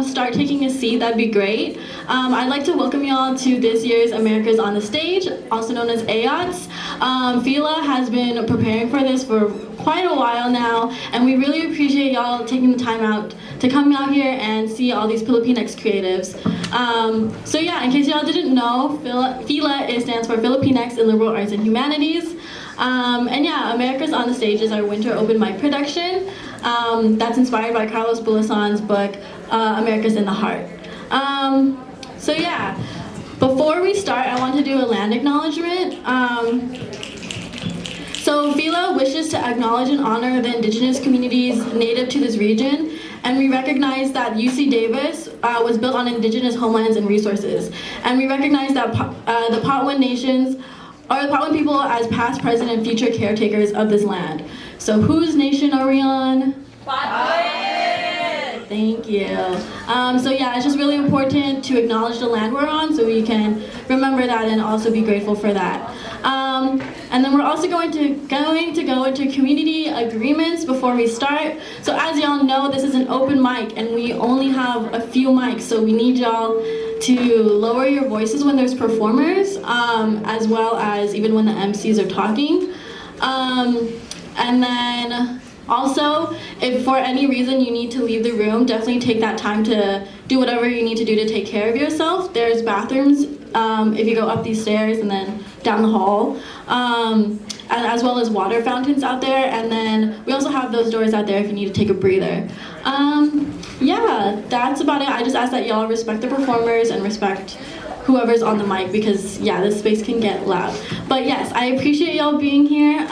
start taking a seat, that'd be great. I'd like to welcome y'all to this year's America's on the Stage, also known as Aiots. Fila has been preparing for this for quite a while now, and we really appreciate y'all taking the time out to come out here and see all these Filipinx creatives. So yeah, in case y'all didn't know, Fila stands for Filipinx in Liberal Arts and Humanities. And yeah, America's on the Stage is our winter open mic production that's inspired by Carlos Bulason's book, America's in the Heart. So yeah, before we start, I want to do a land acknowledgement. So Fila wishes to acknowledge and honor the indigenous communities native to this region, and we recognize that UC Davis was built on indigenous homelands and resources. And we recognize that the Patwin nations are the Patwin people as past, present, and future caretakers of this land. So whose nation are we on? Patwin! Thank you. So yeah, it's just really important to acknowledge the land we're on so we can remember that and also be grateful for that. And then we're also going to go into community agreements before we start. So as y'all know, this is an open mic and we only have a few mics, so we need y'all to lower your voices when there's performers, as well as even when the MCs are talking. And then also, if for any reason you need to leave the room, definitely take that time to do whatever you need to do to take care of yourself. There's bathrooms if you go up these stairs and then down the hall, and as well as water fountains out there. And then we also have those doors out there if you need to take a breather. Yeah, that's about it. I just ask that y'all respect the performers and respect whoever's on the mic because yeah, this space can get loud. But yes, I appreciate y'all being here.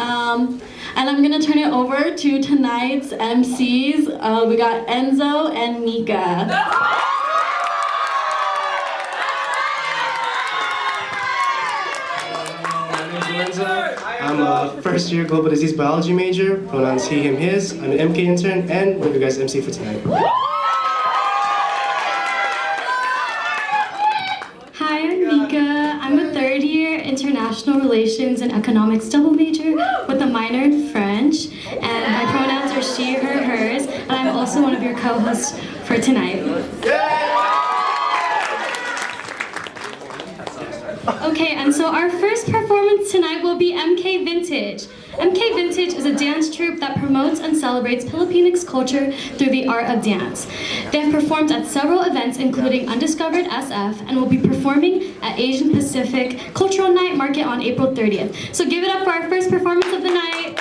And I'm gonna turn it over to tonight's MCs. We got Enzo and Nika. I'm a first-year global disease biology major, pronouns he, him, his. I'm an MK intern and one of you guys MC for tonight. Hi, I'm Nika. I'm a third-year international relations and economics double major with a minor in French, and my pronouns are she, her, hers, and I'm also one of your co-hosts for tonight. Okay, and so our first performance tonight will be MK Vintage. MK Vintage is a dance troupe that promotes and celebrates Filipinx culture through the art of dance. They have performed at several events including Undiscovered SF and will be performing at Asian Pacific Cultural Night Market on April 30th. So give it up for our first performance of the night.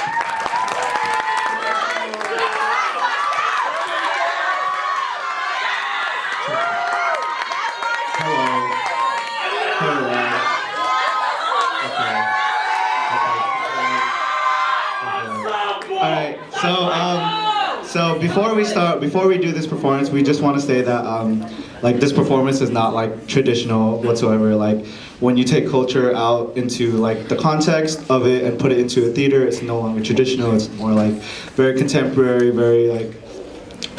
So before we do this performance, we just want to say that like this performance is not like traditional whatsoever. Like when you take culture out into like the context of it and put it into a theater, it's no longer traditional. It's more like very contemporary, very like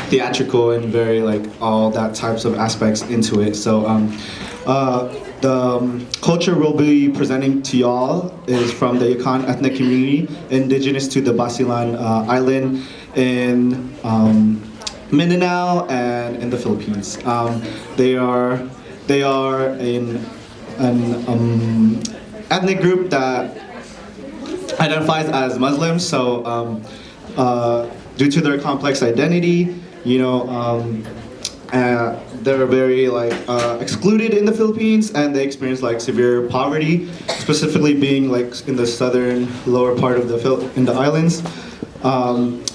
theatrical, and very like all that types of aspects into it. So the culture we'll be presenting to y'all is from the Yukon ethnic community, indigenous to the Basilan island in Mindanao and in the Philippines. They are in an ethnic group that identifies as Muslims. So due to their complex identity, you know, they're very like excluded in the Philippines, and they experience like severe poverty, specifically being like in the southern lower part of in the islands.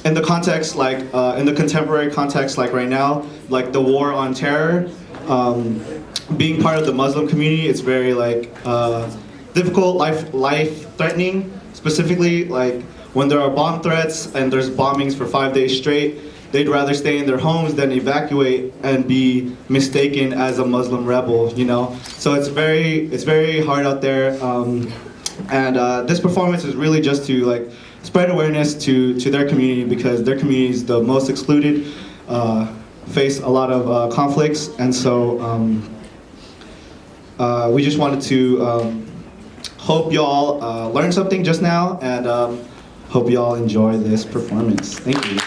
In the context, like in the contemporary context, like right now, like the war on terror, being part of the Muslim community, it's very like difficult, life-threatening. Specifically, like when there are bomb threats and there's bombings for 5 days straight, they'd rather stay in their homes than evacuate and be mistaken as a Muslim rebel, you know? So it's very hard out there. And this performance is really just to like spread awareness to their community, because their community is the most excluded, face a lot of conflicts, and so we just wanted to hope y'all learned something just now, and hope y'all enjoy this performance. Thank you.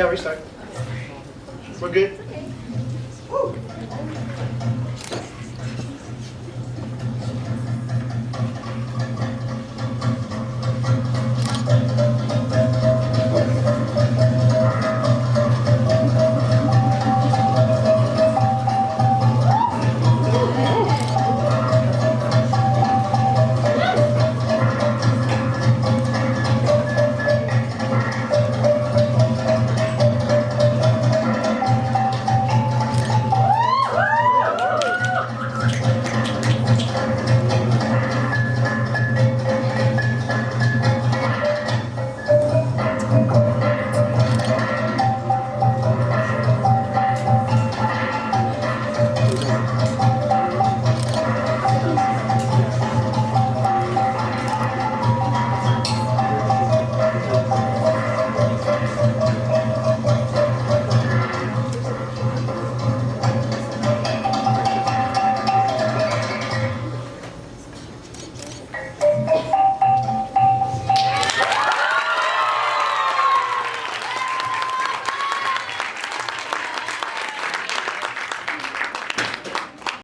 Yeah, restart. We're good.